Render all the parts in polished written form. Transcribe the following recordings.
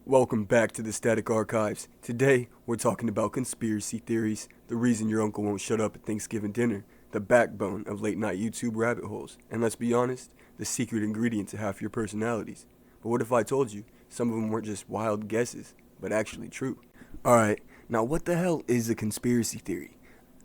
Welcome back to the Static Archives. Today, we're talking about conspiracy theories, the reason your uncle won't shut up at Thanksgiving dinner, the backbone of late night YouTube rabbit holes, and let's be honest, the secret ingredient to half your personalities. But what if I told you some of them weren't just wild guesses, but actually true? Alright, now what the hell is a conspiracy theory?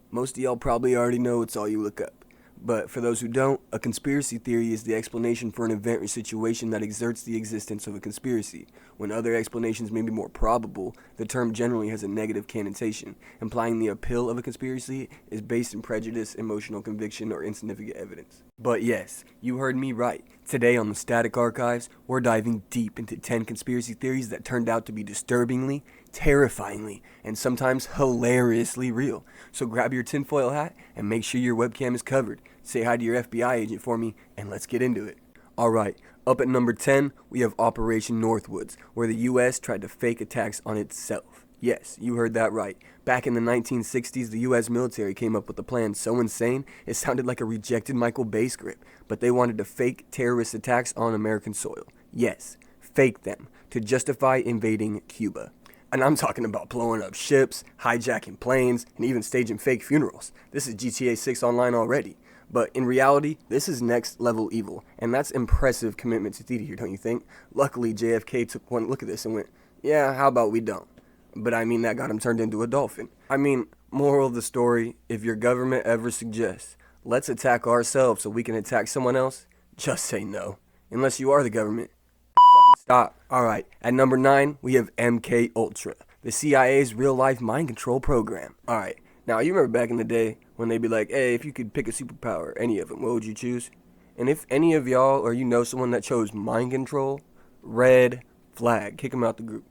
Most of y'all probably already know it's all you look up. But for those who don't, a conspiracy theory is the explanation for an event or situation that exerts the existence of a conspiracy. When other explanations may be more probable, the term generally has a negative connotation, implying the appeal of a conspiracy is based in prejudice, emotional conviction, or insignificant evidence. But yes, you heard me right. Today on the Static Archives, we're diving deep into 10 conspiracy theories that turned out to be disturbingly, terrifyingly, and sometimes hilariously real. So grab your tinfoil hat and make sure your webcam is covered. Say hi to your FBI agent for me, and let's get into it. Alright, up at number 10, we have Operation Northwoods, where the US tried to fake attacks on itself. Yes, you heard that right. Back in the 1960s, the US military came up with a plan so insane, it sounded like a rejected Michael Bay script, but they wanted to fake terrorist attacks on American soil. Yes, fake them, to justify invading Cuba. And I'm talking about blowing up ships, hijacking planes, and even staging fake funerals. This is GTA 6 online already. But in reality, this is next level evil, and that's impressive commitment to theater here, don't you think? Luckily, JFK took one look at this and went, yeah, how about we don't? But I mean, that got him turned into a dolphin. I mean, moral of the story, if your government ever suggests, let's attack ourselves so we can attack someone else, just say no. Unless you are the government. Fucking stop. Alright, at number 9, we have MK Ultra, the CIA's real-life mind control program. Alright, now you remember back in the day when they'd be like, hey, if you could pick a superpower, any of them, what would you choose? And if any of y'all or you know someone that chose mind control, red flag, kick them out the group.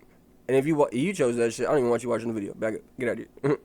And if you chose that shit, I don't even want you watching the video. Back up. Get out of here.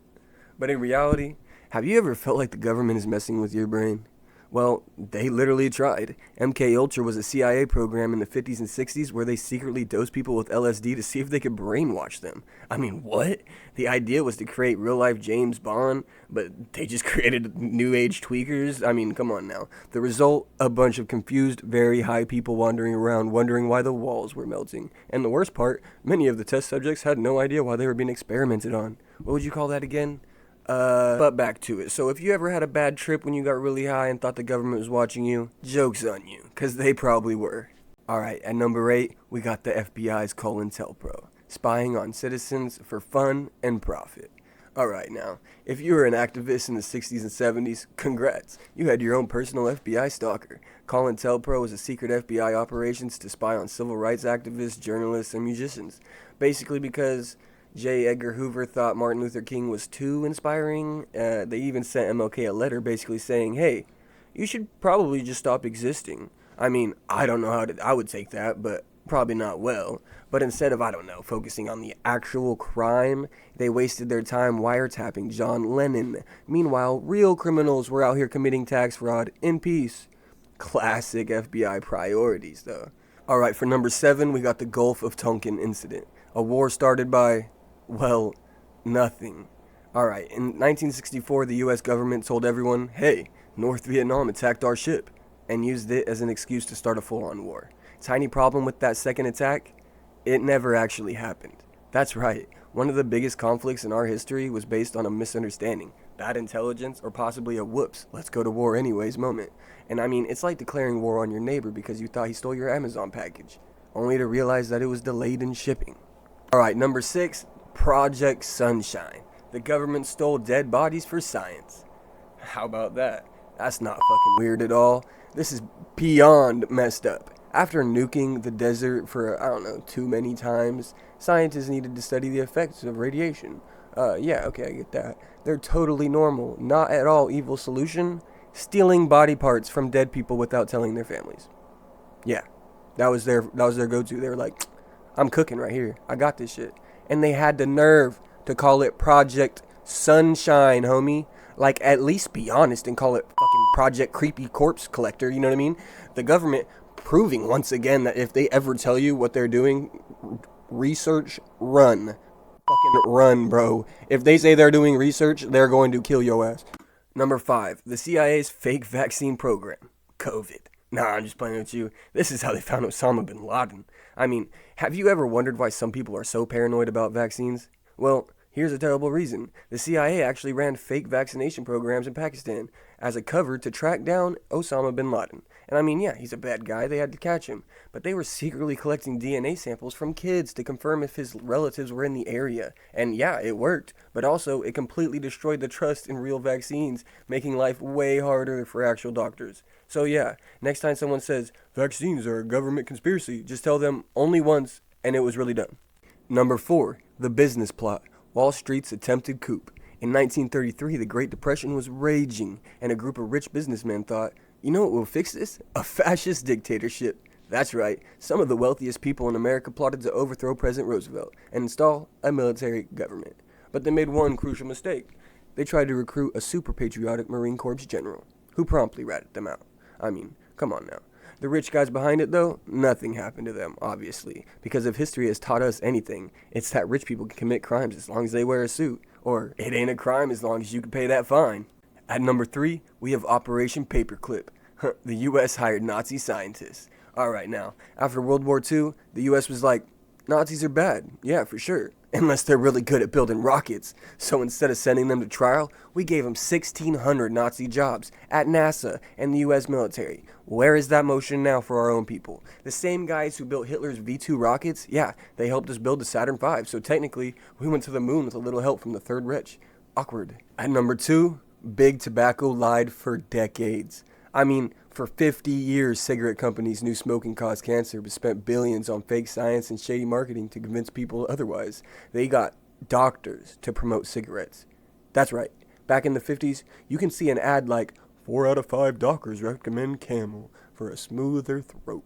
But in reality, have you ever felt like the government is messing with your brain? Well, they literally tried. MK Ultra was a CIA program in the 50s and 60s where they secretly dosed people with LSD to see if they could brainwash them. I mean, what? The idea was to create real-life James Bond, but they just created new age tweakers? I mean, come on now. The result, a bunch of confused, very high people wandering around wondering why the walls were melting. And the worst part, many of the test subjects had no idea why they were being experimented on. What would you call that again? But back to it. So if you ever had a bad trip when you got really high and thought the government was watching you, joke's on you, cause they probably were. Alright, at number 8, we got the FBI's COINTELPRO, spying on citizens for fun and profit. Alright now, if you were an activist in the 60s and 70s, congrats, you had your own personal FBI stalker. COINTELPRO was a secret FBI operations to spy on civil rights activists, journalists, and musicians. Basically because J. Edgar Hoover thought Martin Luther King was too inspiring. They even sent MLK a letter basically saying, hey, you should probably just stop existing. I mean, I don't know how I would take that, but probably not well. But instead of, focusing on the actual crime, they wasted their time wiretapping John Lennon. Meanwhile, real criminals were out here committing tax fraud in peace. Classic FBI priorities, though. Alright, for number 7, we got the Gulf of Tonkin incident. A war started by, well, nothing. Alright, in 1964, the US government told everyone, hey, North Vietnam attacked our ship, and used it as an excuse to start a full-on war. Tiny problem with that second attack? It never actually happened. That's right, one of the biggest conflicts in our history was based on a misunderstanding, bad intelligence, or possibly a whoops, let's go to war anyways moment. And I mean, it's like declaring war on your neighbor because you thought he stole your Amazon package, only to realize that it was delayed in shipping. Alright, number 6, Project Sunshine. The government stole dead bodies for science. How about that? That's not fucking weird at all. This is beyond messed up. After nuking the desert for, too many times, scientists needed to study the effects of radiation. Yeah, okay, I get that. They're totally normal, not at all evil solution. Stealing body parts from dead people without telling their families. Yeah, that was their go-to. They were like, I'm cooking right here. I got this shit. And they had the nerve to call it Project Sunshine, homie. Like, at least be honest and call it fucking Project Creepy Corpse Collector, you know what I mean? The government proving once again that if they ever tell you what they're doing, research, run. Fucking run, bro. If they say they're doing research, they're going to kill your ass. Number 5, the CIA's fake vaccine program, COVID. Nah, I'm just playing with you. This is how they found Osama bin Laden. I mean, have you ever wondered why some people are so paranoid about vaccines? Well, here's a terrible reason. The CIA actually ran fake vaccination programs in Pakistan as a cover to track down Osama bin Laden. And I mean, yeah, he's a bad guy, they had to catch him. But they were secretly collecting DNA samples from kids to confirm if his relatives were in the area. And yeah, it worked, but also it completely destroyed the trust in real vaccines, making life way harder for actual doctors. So yeah, next time someone says, vaccines are a government conspiracy, just tell them only once and it was really done. Number 4, the business plot. Wall Street's attempted coup. In 1933, the Great Depression was raging, and a group of rich businessmen thought, you know what will fix this? A fascist dictatorship. That's right, some of the wealthiest people in America plotted to overthrow President Roosevelt and install a military government. But they made one crucial mistake. They tried to recruit a super patriotic Marine Corps general, who promptly ratted them out. I mean, come on now. The rich guys behind it, though, nothing happened to them, obviously. Because if history has taught us anything, it's that rich people can commit crimes as long as they wear a suit. Or, it ain't a crime as long as you can pay that fine. At number 3, we have Operation Paperclip. The U.S. hired Nazi scientists. Alright now, after World War II, the U.S. was like, Nazis are bad, yeah, for sure. Unless they're really good at building rockets. So instead of sending them to trial, we gave them 1,600 Nazi jobs at NASA and the US military. Where is that motion now for our own people? The same guys who built Hitler's V-2 rockets, yeah, they helped us build the Saturn V, so technically, we went to the moon with a little help from the Third Reich. Awkward. At number 2, Big Tobacco lied for decades. I mean, for 50 years, cigarette companies knew smoking caused cancer, but spent billions on fake science and shady marketing to convince people otherwise. They got doctors to promote cigarettes. That's right. Back in the 50s, you can see an ad like, 4 out of 5 doctors recommend Camel for a smoother throat.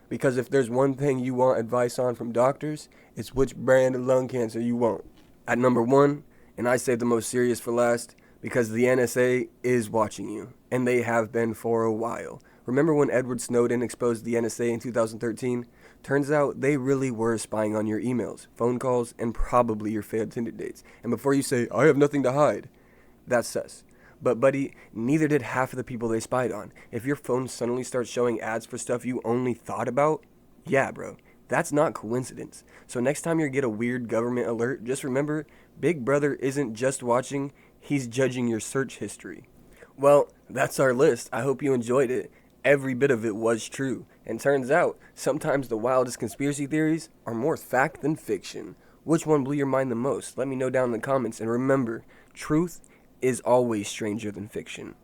Because if there's one thing you want advice on from doctors, it's which brand of lung cancer you want. At number 1, and I saved the most serious for last, because the NSA is watching you, and they have been for a while. Remember when Edward Snowden exposed the NSA in 2013? Turns out they really were spying on your emails, phone calls, and probably your failed Tinder dates. And before you say, I have nothing to hide, that's sus. But buddy, neither did half of the people they spied on. If your phone suddenly starts showing ads for stuff you only thought about, yeah bro, that's not coincidence. So next time you get a weird government alert, just remember, Big Brother isn't just watching, he's judging your search history. Well, that's our list. I hope you enjoyed it. Every bit of it was true. And turns out, sometimes the wildest conspiracy theories are more fact than fiction. Which one blew your mind the most? Let me know down in the comments. And remember, truth is always stranger than fiction.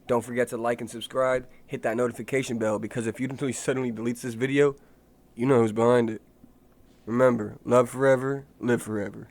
Don't forget to like and subscribe. Hit that notification bell, because if YouTube suddenly deletes this video, you know who's behind it. Remember, love forever, live forever.